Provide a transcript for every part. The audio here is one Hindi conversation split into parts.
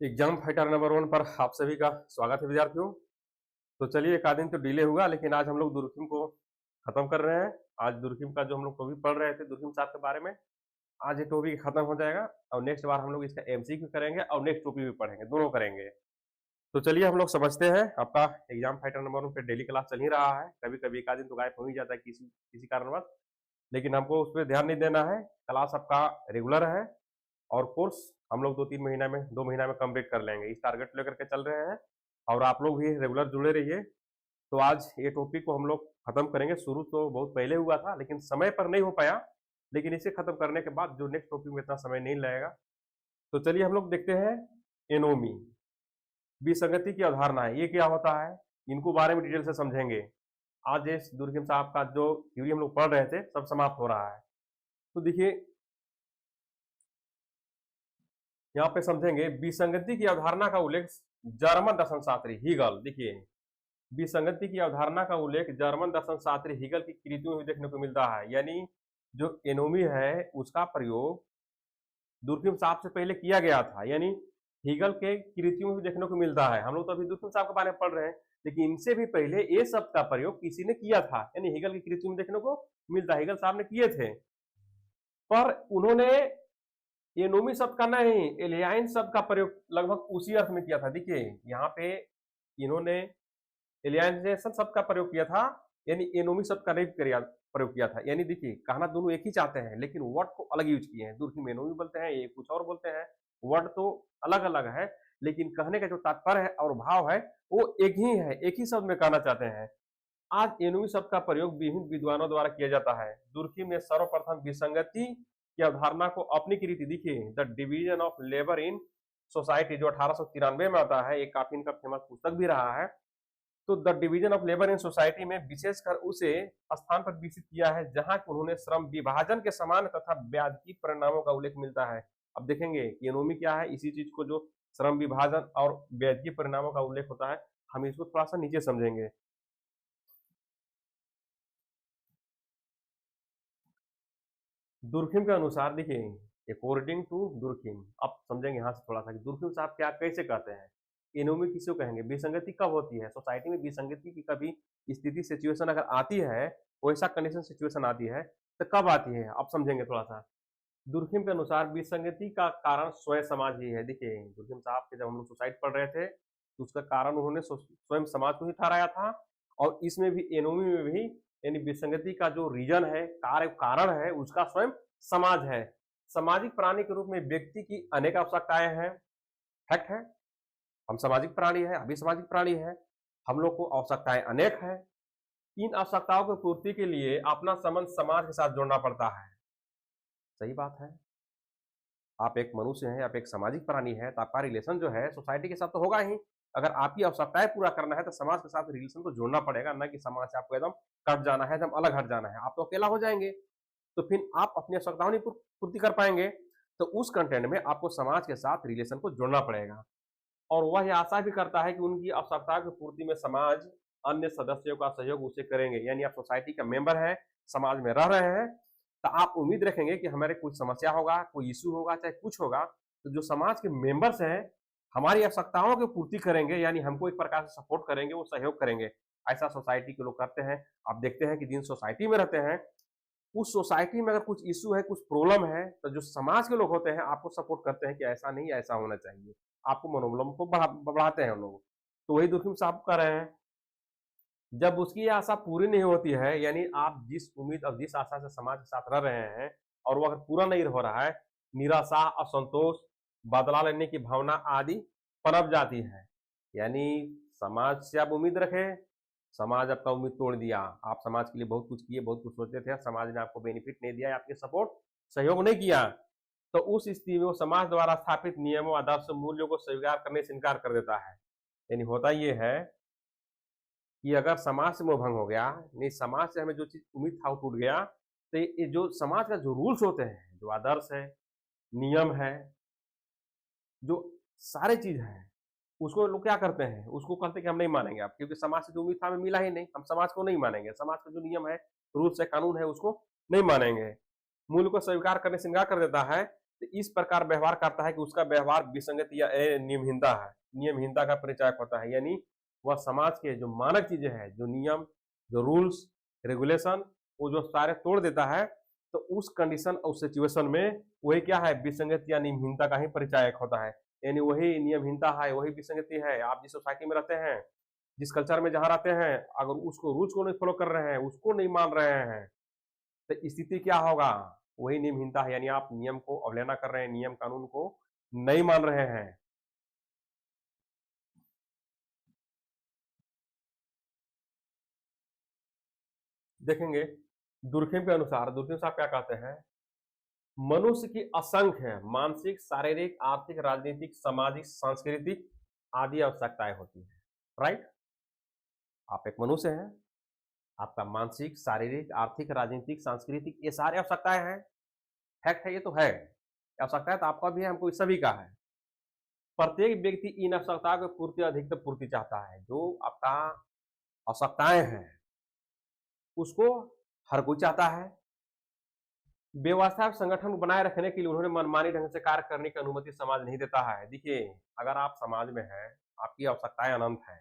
एग्जाम फाइटर नंबर 1 पर आप सभी का स्वागत है विद्यार्थियों। तो चलिए एक आध दिन तो डिले हुआ, लेकिन आज हम लोग दुर्खिम को खत्म कर रहे हैं। आज दुर्खिम का जो हम लोग टॉपिक पढ़ रहे थे दुर्खिम साहब के बारे में, आज ये टॉपिक खत्म हो जाएगा और नेक्स्ट बार हम लोग इसका एमसीक्यू करेंगे और नेक्स्ट टॉपिक भी पढ़ेंगे, दोनों करेंगे। तो चलिए हम लोग समझते हैं। आपका एग्जाम फाइटर नंबर 1 पे डेली क्लास चल ही रहा है, कभी कभी एक आध दिन तो गायब हो ही जाता है किसी किसी कारणवश, लेकिन हमको उस पर ध्यान नहीं देना है। क्लास आपका रेगुलर है और कोर्स हम लोग 2-3 महीना में 2 महीना में कंप्लीट कर लेंगे, इस टारगेट को लेकर के चल रहे हैं। और आप लोग भी रेगुलर जुड़े रहिए। तो आज ये टॉपिक को हम लोग खत्म करेंगे। शुरू तो बहुत पहले हुआ था लेकिन समय पर नहीं हो पाया, लेकिन इसे खत्म करने के बाद जो नेक्स्ट टॉपिक में इतना समय नहीं लगेगा। तो चलिए हम लोग देखते हैं एनोमी, विसंगति की अवधारणा है, ये क्या होता है, इनको बारे में डिटेल से समझेंगे। आज इस दुर्गम साहब का जो थ्योरी हम लोग पढ़ रहे थे सब समाप्त हो रहा है। तो देखिए यहाँ पे समझेंगे विसंगति की अवधारणा का उल्लेख जर्मन दर्शन शास्त्री हीगल, देखिए विसंगति की अवधारणा का उल्लेख जर्मन दर्शन शास्त्री हीगल की कृतियों में देखने को मिलता है। यानी जो एनोमी है उसका प्रयोग दुर्खिम साहब से पहले किया गया था, यानी हीगल के कृतियों में भी देखने को मिलता है। हम लोग तो अभी दुर्खिम साहब के बारे में पढ़ रहे हैं, लेकिन इनसे भी पहले ये शब्द का प्रयोग किसी ने किया था, यानी हीगल की कृतियों में देखने को मिलता है, हीगल साहब ने किए थे। पर उन्होंने एनोमी शब्द का नहीं, एलियाइन शब्द का प्रयोग लगभग उसी अर्थ में किया था। देखिए यहाँ पे इन्होंने एलियनाइजेशन शब्द का प्रयोग किया था, यानी एनोमी शब्द का नहीं प्रयोग किया था। यानी देखिए कहना दोनों एक ही चाहते हैं, लेकिन वर्ड को अलग यूज किए हैं। दुर्खिम एनोमी बोलते हैं, ये कुछ और बोलते हैं, वर्ड तो अलग अलग है, लेकिन कहने का जो तात्पर्य है और भाव है वो एक ही है, एक ही शब्द में कहना चाहते हैं। आज एनोमी शब्द का प्रयोग विभिन्न विद्वानों द्वारा किया जाता है। दुर्खिम ने सर्वप्रथम विसंगति की अवधारणा को अपनी कृति देखिए the division of labour in society, जो 1893 में आता है, एक काफी इनका फेमस पुस्तक भी रहा है। तो the division of labour in society में विशेषकर उसे स्थान पर विकसित किया है जहां उन्होंने श्रम विभाजन के समान तथा ब्याज की परिणामों का उल्लेख मिलता है। अब देखेंगे कि एनोमी क्या है, इसी चीज को जो श्रम विभाजन और ब्याज की परिणामों का उल्लेख होता है, हम इसको थोड़ा सा नीचे समझेंगे। दुर्खिम के अनुसार देखिए, अकॉर्डिंग टू दुर्खिम, अब समझेंगे यहाँ से थोड़ा सा कि दुर्खिम साहब क्या कैसे कहते हैं। एनोमी किसको कहेंगे, विसंगति कब होती है सोसाइटी में, विसंगति की कभी स्थिति सिचुएशन अगर आती है, वैसा कंडीशन सिचुएशन आती है तो कब आती है, अब समझेंगे थोड़ा सा। दुर्खिम के अनुसार विसंगति का कारण स्वयं समाज ही है। देखिए दुर्खिम साहब के जब हम लोग सोसाइटी पढ़ रहे थे तो उसका कारण उन्होंने स्वयं समाज को ही ठहराया था, और इसमें भी एनोमी में भी, यानी विसंगति का जो रीजन है, कार्य कारण है, उसका स्वयं समाज है। सामाजिक प्राणी के रूप में व्यक्ति की अनेक आवश्यकताएं हैं, फैक्ट है, हम सामाजिक प्राणी है, अभी सामाजिक प्राणी है, हम लोग को आवश्यकताएं अनेक है। इन आवश्यकताओं की पूर्ति के लिए अपना संबंध समाज के साथ जोड़ना पड़ता है। सही बात है, आप एक मनुष्य हैं, आप एक सामाजिक प्राणी है, तो आपका रिलेशन जो है सोसाइटी के साथ तो होगा ही। अगर आपकी आवश्यकताएं पूरा करना है तो समाज के साथ रिलेशन को जोड़ना पड़ेगा, ना कि समाज से आपको एकदम कट जाना है, एकदम अलग हट जाना है, आप तो अकेला हो जाएंगे। तो फिर आप अपनी आवश्यकताओं नहीं पूर्ति कर पाएंगे, तो उस कंटेंट में आपको समाज के साथ रिलेशन को जोड़ना पड़ेगा। और वह आशा भी करता है कि उनकी आवश्यकता की पूर्ति में समाज अन्य सदस्यों का सहयोग उसे करेंगे। यानी आप सोसाइटी का मेंबर है, समाज में रह रहे हैं, तो आप उम्मीद रखेंगे कि हमारे कुछ समस्या होगा, कोई इशू होगा, चाहे कुछ होगा, तो जो समाज के मेंबर्स हैं हमारी आवश्यकताओं की पूर्ति करेंगे, यानी हमको एक प्रकार से सपोर्ट करेंगे, वो सहयोग करेंगे। ऐसा सोसाइटी के लोग करते हैं। आप देखते हैं कि जिन सोसाइटी में रहते हैं उस सोसाइटी में अगर कुछ इशू है, कुछ प्रॉब्लम है, तो जो समाज के लोग होते हैं आपको सपोर्ट करते हैं कि ऐसा नहीं, ऐसा होना चाहिए, आपको मनोबल को बढ़ाते हैं लोग। तो वही दुर्खिम साहब कर रहे हैं। जब उसकी आशा पूरी नहीं होती है, यानी आप जिस उम्मीद और जिस आशा से समाज के साथ रह रहे हैं और वो अगर पूरा नहीं हो रहा है, निराशा, असंतोष, बदला लेने की भावना आदि पनप जाती है। यानी समाज से आप उम्मीद रखें, समाज आपका उम्मीद तोड़ दिया, आप समाज के लिए बहुत कुछ किए, बहुत कुछ सोचते थे, समाज ने आपको बेनिफिट नहीं दिया, आपके सपोर्ट सहयोग नहीं किया, तो उस स्थिति में वो समाज द्वारा स्थापित नियमों, आदर्श, मूल्यों को स्वीकार करने से इनकार कर देता है। यानी होता ये है कि अगर समाज से मोह भंग हो गया, नहीं समाज से हमें जो चीज उम्मीद था वो टूट गया, तो ये जो समाज का जो रूल्स होते हैं, जो आदर्श है, नियम है, जो सारे चीज है, उसको लोग क्या करते हैं, उसको कहते हैं कि हम नहीं मानेंगे आप, क्योंकि समाज से जो उम्मीद था हमें मिला ही नहीं, हम समाज को नहीं मानेंगे, समाज का जो नियम है, रूल्स है, कानून है, उसको नहीं मानेंगे। मूल्य को स्वीकार करने से इनकार कर देता है। तो इस प्रकार व्यवहार करता है कि उसका व्यवहार विसंगति या नियमहीनता है, नियमहीनता का परिचायक होता है। यानी वह समाज के जो मानक चीजें हैं, जो नियम, जो रूल्स रेगुलेशन, वो जो सारे तोड़ देता है, तो उस कंडीशन और सिचुएशन में वही क्या है, विसंगति या नियमहीनता का ही परिचायक होता है। यानी वही नियमहीनता है, वही विसंगति है। आप जिस सोसाइटी में रहते हैं, जिस कल्चर में जहां रहते हैं, अगर उसको रूल्स को नहीं फॉलो कर रहे हैं, उसको नहीं मान रहे हैं, तो स्थिति क्या होगा, वही नियमहीनता है। यानी आप नियम को अवहेलना कर रहे हैं, नियम कानून को नहीं मान रहे हैं। देखेंगे दुर्खिम के अनुसार, दुर्खिम साहब क्या कहते हैं, मनुष्य की असंख्य मानसिक, शारीरिक, आर्थिक, राजनीतिक, सामाजिक, सांस्कृतिक आदि आवश्यकताएं होती है। राइट? आप एक मनुष्य हैं, आपका मानसिक, शारीरिक, आर्थिक, राजनीतिक, सांस्कृतिक, ये सारे आवश्यकताएं हैं। फैक्ट है, ये तो है। आवश्यकताएं तो आपका भी है, हमको सभी का है। प्रत्येक व्यक्ति इन आवश्यकताओं की पूर्ति, अधिकतम पूर्ति चाहता है। जो आपका आवश्यकताएं हैं, उसको हर कोई चाहता है। व्यवस्था और संगठन को बनाए रखने के लिए उन्होंने मनमानी ढंग से कार्य करने की अनुमति समाज नहीं देता है। देखिए, अगर आप समाज में हैं, आपकी आवश्यकताएं अनंत हैं,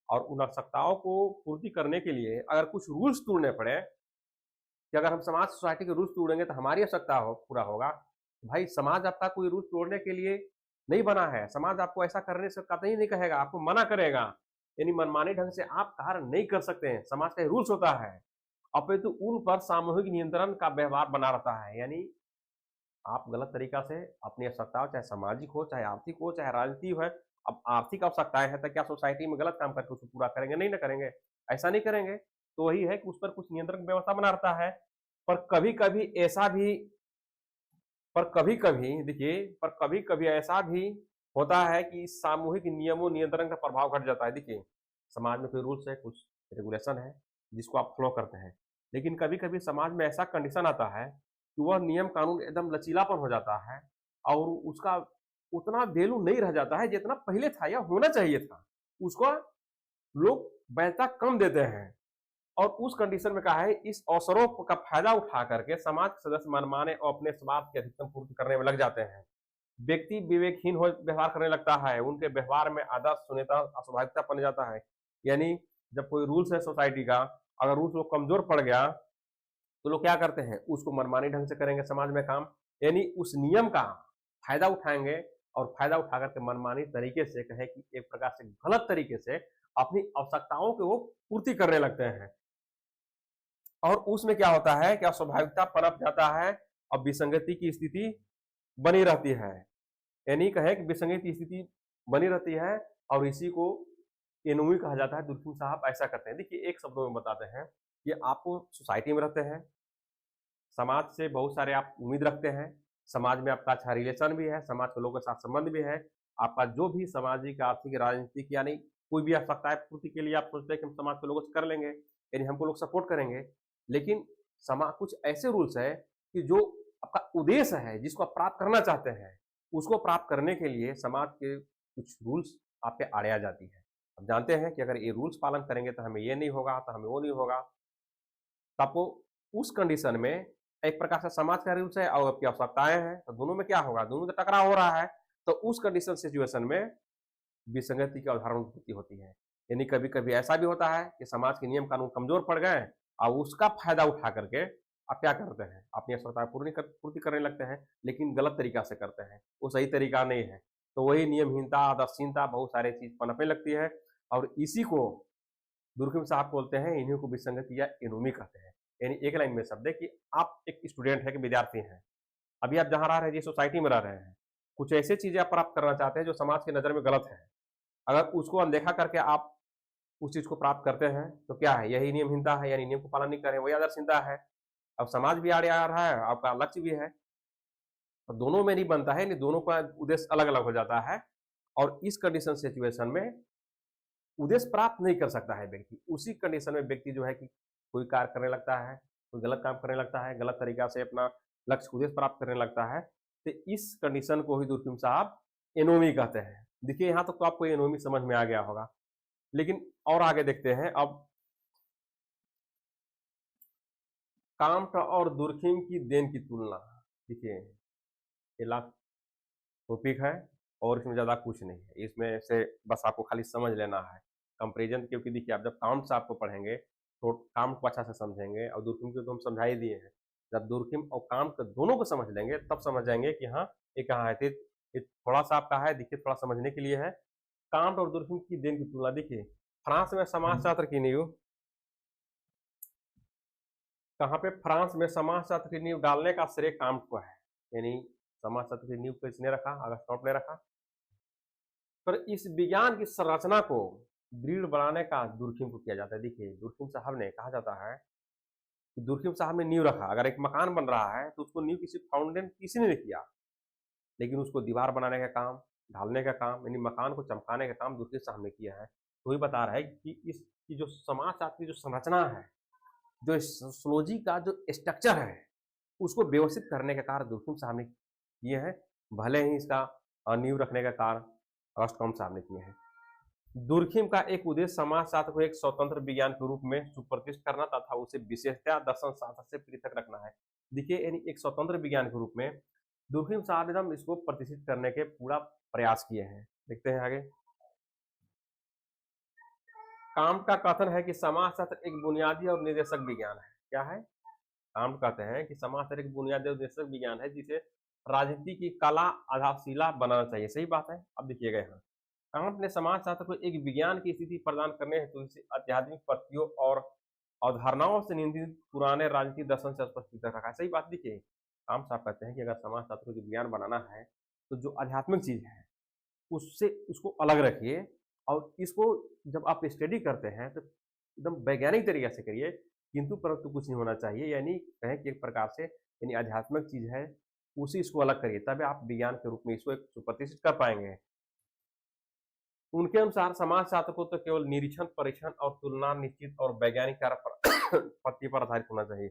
और उन आवश्यकताओं को पूर्ति करने के लिए अगर कुछ रूल्स तोड़ने पड़े, कि अगर हम समाज सोसाइटी के रूल्स तोड़ेंगे तो हमारी आवश्यकता पूरा होगा, भाई समाज आपका कोई रूल्स तोड़ने के लिए नहीं बना है। समाज आपको ऐसा करने से कतई नहीं कहेगा, आपको मना करेगा। यानी मनमानी ढंग से आप कार्य नहीं कर सकते हैं, समाज का रूल्स होता है। अपितु उन पर सामूहिक नियंत्रण का व्यवहार बना रहता है। यानी आप गलत तरीका से अपनी आवश्यकताओं, चाहे सामाजिक हो, चाहे आर्थिक हो, चाहे राजनीतिक है, अब आर्थिक आवश्यकताएं हैं तो क्या सोसाइटी में गलत काम करके उसको पूरा करेंगे? नहीं ना करेंगे, ऐसा नहीं करेंगे। तो वही है कि उस पर कुछ नियंत्रण व्यवस्था बना रहता है। पर कभी कभी ऐसा भी पर कभी कभी देखिए, पर कभी कभी ऐसा भी होता है कि सामूहिक नियमों नियंत्रण का प्रभाव घट जाता है। देखिए, समाज में कोई रूल्स है, कुछ रेगुलेशन है, जिसको आप फॉलो करते हैं, लेकिन कभी कभी समाज में ऐसा कंडीशन आता है कि वह नियम कानून एकदम लचीलापन हो जाता है, और उसका उतना वैल्यू नहीं रह जाता है जितना पहले था या होना चाहिए था। उसको लोग वैधता कम देते हैं, और उस कंडीशन में कहा है, इस अवसरों का फायदा उठा करके समाज के सदस्य मनमाने और अपने स्वार्थ की अधिकतम पूर्ति करने में लग जाते हैं। व्यक्ति विवेकहीन हो व्यवहार करने लगता है, उनके व्यवहार में आदर्श, शून्यता, अस्वाभाविकता बन जाता है। यानी जब कोई रूल्स है सोसाइटी का, अगर रूल्स वो कमजोर पड़ गया, तो लोग क्या करते हैं, उसको मनमानी ढंग से करेंगे समाज में काम। यानी उस नियम का फायदा उठाएंगे, और फायदा उठा करके मनमानी तरीके से, कहे कि एक प्रकार से गलत तरीके से अपनी आवश्यकताओं को वो पूर्ति करने लगते हैं। और उसमें क्या होता है कि अस्वाभाविकता पनप जाता है, और विसंगति की स्थिति बनी रहती है। यानी कहे कि विसंगति की स्थिति बनी रहती है, और इसी को एनोमी कहा जाता है। दुर्खिम साहब ऐसा करते हैं। देखिए, एक शब्दों में बताते हैं कि आप सोसाइटी में रहते हैं, समाज से बहुत सारे आप उम्मीद रखते हैं, समाज में आपका अच्छा रिलेशन भी है, समाज के लोगों के साथ संबंध भी है, आपका जो भी सामाजिक, आर्थिक, राजनीतिक, यानी कोई भी आवश्यकता पूर्ति के लिए आप सोचते हैं कि हम समाज के लोगों से कर लेंगे, यानी हमको लोग सपोर्ट करेंगे। लेकिन समाज कुछ ऐसे रूल्स है कि जो आपका उद्देश्य है, जिसको आप प्राप्त करना चाहते हैं, उसको प्राप्त करने के लिए समाज के कुछ रूल्स आप पे आड़े आ जाती है। अब जानते हैं कि अगर ये रूल्स पालन करेंगे तो हमें ये नहीं होगा, तो हमें वो नहीं होगा। तो आपको उस कंडीशन में एक प्रकार से समाज का रूल्स है और आपकी आवश्यकताएं हैं, तो दोनों में क्या होगा, दोनों का टकराव हो रहा है। तो उस कंडीशन सिचुएशन में विसंगति की अवधारणा उत्पत्ति होती है। यानी कभी कभी ऐसा भी होता है कि समाज के नियम कानून कमजोर पड़ गए, और उसका फायदा उठा करके आप क्या करते हैं, अपनी आवश्यकताएं पूर्ति करने लगते हैं, लेकिन गलत तरीका से करते हैं, वो सही तरीका नहीं है। तो वही नियमहीनता, आदर्शहीनता, बहुत सारी चीज पनपने लगती है, और इसी को दुर्खिम साहब बोलते हैं, इन्हीं को विसंगति या एनोमी कहते हैं। यानी एक लाइन में शब्द है कि आप एक स्टूडेंट है, कि विद्यार्थी हैं, अभी आप जहाँ रह रहे हैं, जिस सोसाइटी में रह रहे हैं, कुछ ऐसी चीजें आप प्राप्त करना चाहते हैं जो समाज की नजर में गलत है। अगर उसको अनदेखा करके आप उस चीज को प्राप्त करते हैं, तो क्या है, यही नियमहीनता है, यानी नियम को पालन नहीं कर रहे, वही आदर्शहीनता है। अब समाज भी आड़े आ रहा है, आपका लक्ष्य भी है, तो दोनों में नहीं बनता है, नहीं, दोनों का उद्देश्य अलग अलग हो जाता है। और इस कंडीशन सिचुएशन में उद्देश्य प्राप्त नहीं कर सकता है व्यक्ति। उसी कंडीशन में व्यक्ति जो है कि कोई कार्य करने लगता है, कोई गलत काम करने लगता है, गलत तरीका से अपना लक्ष्य उद्देश्य प्राप्त करने लगता है। तो इस कंडीशन को ही दुर्खिम साहब एनोमी कहते हैं। देखिए, यहाँ तक तो आपको एनोमी समझ में आ गया होगा, लेकिन और आगे देखते हैं। अब काम्ट और दुर्खिम की देन की तुलना। देखिए, ये लास्ट टॉपिक है और इसमें ज़्यादा कुछ नहीं है। इसमें से बस आपको खाली समझ लेना है कंपेरिजन, क्योंकि देखिए आप जब काउंट्स आपको पढ़ेंगे तो काउंट को अच्छा से समझेंगे, और दूरबीन को तो हम समझा ही दिए हैं। जब दूरबीन और काउंट को दोनों को समझ लेंगे तब समझ जाएंगे कि हाँ ये कहाँ है। तो ये थोड़ा सा आपका है, देखिए थोड़ा समझने के लिए है। काउंट और दूरबीन की देन की तुलना देखिए, फ्रांस में समाजशास्त्र की नींव, कहाँ पे फ्रांस में समाजशास्त्र की नींव डालने का श्रेय काउंट को है। यानी समाजशास्त्र की नींव किसने रखा? अगस्टॉप ने रखा। पर इस विज्ञान की संरचना को दृढ़ बनाने का दुर्खिम को किया जाता है। देखिए दुर्खिम साहब ने, कहा जाता है कि दुर्खिम साहब ने नींव रखा। अगर एक मकान बन रहा है तो उसको नींव किसी फाउंडेशन किसी ने नहीं किया, लेकिन उसको दीवार बनाने का काम, ढालने का काम, यानी मकान को चमकाने का काम दुर्खिम साहब ने किया है। तो ये बता रहा है कि इसकी जो समाजशास्त्र की जो संरचना है, जो सोशियोलॉजी का जो स्ट्रक्चर है, उसको व्यवस्थित करने का कार्य दुर्खिम साहब ने किए हैं। भले ही इसका नींव रखने का कार्य अगस्टॉम साहब ने किए हैं। दुर्खिम का एक उद्देश्य समाजशास्त्र को एक स्वतंत्र विज्ञान के रूप में सुप्रतिष्ठित करना तथा उसे विशेषतया दर्शन शास्त्र से पृथक रखना है। देखिए यानी एक स्वतंत्र विज्ञान के रूप में दुर्खिम साहब ने हम इसको प्रतिष्ठित करने के पूरा प्रयास किए हैं। देखते हैं आगे। कांट का कथन है कि समाजशास्त्र एक बुनियादी और निर्देशक विज्ञान है। क्या है? कांट कहते हैं कि समाजशास्त्र एक बुनियादी और निर्देशक विज्ञान है जिसे राजनीति की कला आधारशिला बनाना चाहिए। सही बात है। अब देखिएगा यहाँ कांट ने समाजशास्त्र को एक विज्ञान की स्थिति प्रदान करने हेतु इसे आध्यात्मिक पत्तियों और अवधारणाओं से नियंत्रित पुराने राजनीतिक दर्शन से स्पष्ट रखा है। सही बात। देखिए कांट साहब कहते हैं कि अगर समाजशास्त्र को विज्ञान बनाना है तो जो आध्यात्मिक चीज है उससे उसको अलग रखिए, और इसको जब आप स्टडी करते हैं तो एकदम वैज्ञानिक तरीके से करिए, किंतु परंतु कुछ नहीं होना चाहिए। यानी कहें कि एक प्रकार से यानी आध्यात्मिक चीज है उसी इसको अलग करिए, तब आप विज्ञान के रूप में इसको एक सुप्रतिष्ठित कर पाएंगे। उनके अनुसार समाजशास्त्र को तो केवल निरीक्षण, परीक्षण और तुलना निश्चित और वैज्ञानिक कार्य पद्धति पर आधारित होना चाहिए।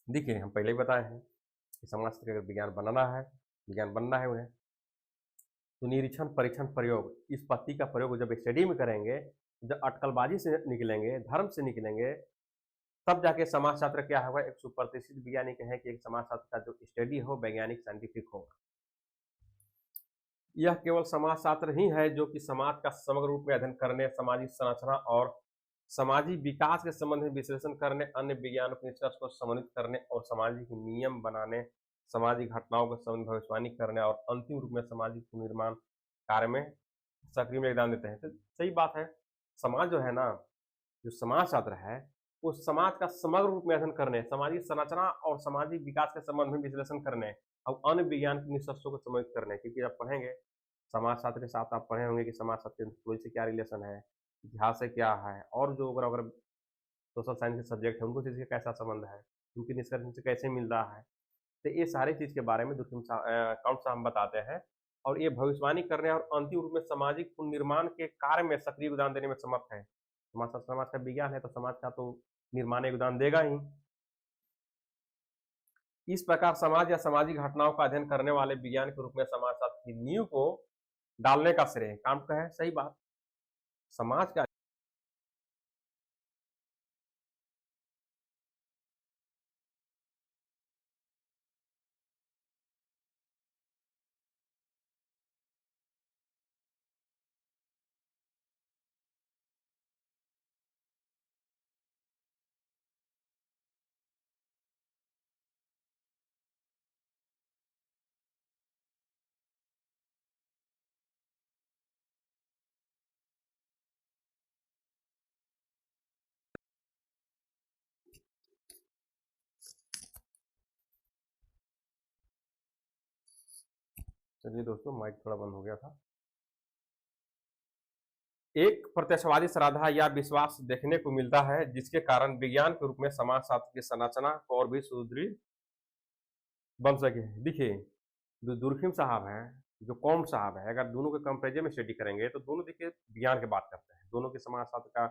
देखिए हम पहले ही बताए हैं कि समाजशास्त्र का विज्ञान बनाना है, विज्ञान बनना है उन्हें, तो निरीक्षण, परीक्षण, प्रयोग, इस पद्धति का प्रयोग जब स्टडी में करेंगे, जब अटकलबाजी से निकलेंगे, धर्म से निकलेंगे, तब जाके समाजशास्त्र क्या होगा, एक सुप्रतिष्ठित विज्ञानी कहें कि एक समाजशास्त्र का जो स्टडी हो वैज्ञानिक साइंटिफिक होगा। यह केवल समाजशास्त्र ही है जो कि समाज का समग्र रूप में अध्ययन करने, सामाजिक संरचना और सामाजिक विकास के संबंध में विश्लेषण करने, अन्य विज्ञान के निष्कर्ष को समन्वित करने और सामाजिक नियम बनाने, सामाजिक घटनाओं के संबंध में भविष्यवाणी करने और अंतिम रूप में सामाजिक पुनर्निर्माण कार्य में सक्रिय योगदान देते हैं। तो सही बात है। समाज जो है ना, जो समाजशास्त्र है वो समाज का समग्र रूप में अध्ययन करने, सामाजिक संरचना और सामाजिक विकास के संबंध में विश्लेषण करने और अन्य विज्ञान के निष्कर्षों को समन्वित करने। क्योंकि आप पढ़ेंगे समाजशास्त्र के साथ, आप पढ़े होंगे कि समाजशास्त्र एंथ्रोपोलॉजी से क्या रिलेशन है, इतिहास से क्या है, और जो अगर सोशल साइंस के सब्जेक्ट है उनको चीज़ का कैसा संबंध है, उनके निष्कर्ष से कैसे मिल रहा है। तो ये सारी चीज़ के बारे में काउंट साहब बताते हैं, और ये भविष्यवाणी करने और अंतिम रूप में सामाजिक पुनर्निर्माण के कार्य में सक्रिय योगदान देने में समर्थ है। समाज का विज्ञान है तो समाज का तो निर्माण योगदान देगा ही। इस प्रकार समाज या सामाजिक घटनाओं का अध्ययन करने वाले विज्ञान के रूप में समाजशास्त्र की नींव को डालने का श्रेय कांट का है। सही बात। समाज का चलिए दोस्तों, माइक थोड़ा बंद हो गया था। एक प्रत्यक्षवादी श्रद्धा या विश्वास देखने को मिलता है जिसके कारण विज्ञान के रूप में समाजशास्त्र की संरचना को और भी सुदृढ़ बन सके। देखिए जो दुर्खिम साहब हैं, जो कौम साहब है, अगर दोनों के कंपेरिजन में स्टडी करेंगे तो दोनों देखिए विज्ञान की बात करते हैं। दोनों के समाजशास्त्र का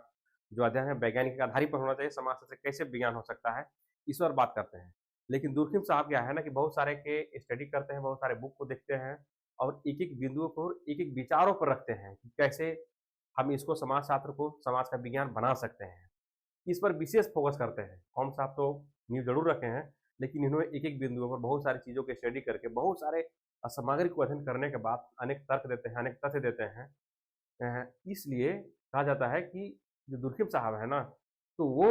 जो अध्ययन है वैज्ञानिक आधारित पर होना चाहिए। समाजशास्त्र कैसे विज्ञान हो सकता है इस पर बात करते हैं। लेकिन दुर्खिम साहब क्या है ना कि बहुत सारे के स्टडी करते हैं, बहुत सारे बुक को देखते हैं और एक एक बिंदुओं पर, एक एक विचारों पर रखते हैं कि कैसे हम इसको समाजशास्त्र को समाज का विज्ञान बना सकते हैं। इस पर विशेष फोकस करते हैं। कौन साहब तो न्यूज जरूर रखे हैं, लेकिन इन्होंने एक-एक बिंदुओं पर बहुत सारी चीज़ों की स्टडी करके, बहुत सारे सामग्री को अध्ययन करने के बाद अनेक तर्क देते हैं, अनेक तथ्य देते हैं। इसलिए कहा जाता है कि जो दुर्खिम साहब है ना, तो वो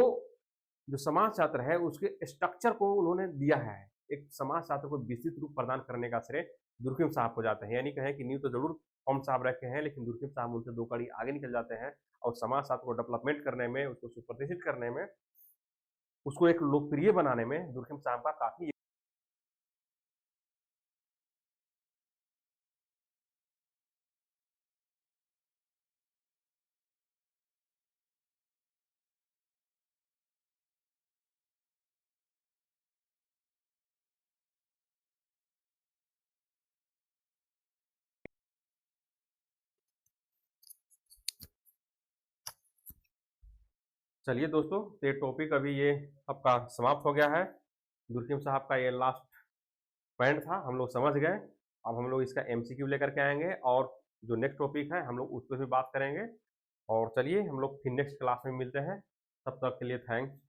जो समाजशास्त्र है उसके स्ट्रक्चर को उन्होंने दिया है। एक समाजशास्त्र को विस्तृत रूप प्रदान करने का श्रेय दुर्खिम साहब को जाता है। यानी कहें कि नींव तो ज़रूर हम साहब रखे हैं, लेकिन दुर्खिम साहब उनसे 2 कड़ी आगे निकल जाते हैं और समाजशास्त्र को डेवलपमेंट करने में, उसको सुप्रतिष्ठित करने में, उसको एक लोकप्रिय बनाने में दुर्खिम साहब का काफ़ी। चलिए दोस्तों, तो ये टॉपिक अभी ये आपका समाप्त हो गया है। दुर्खिम साहब का ये लास्ट पॉइंट था, हम लोग समझ गए। अब हम लोग इसका एमसीक्यू लेकर के आएँगे और जो नेक्स्ट टॉपिक है हम लोग उस पे भी बात करेंगे। और चलिए हम लोग फिर नेक्स्ट क्लास में मिलते हैं। तब तक के लिए थैंक्स।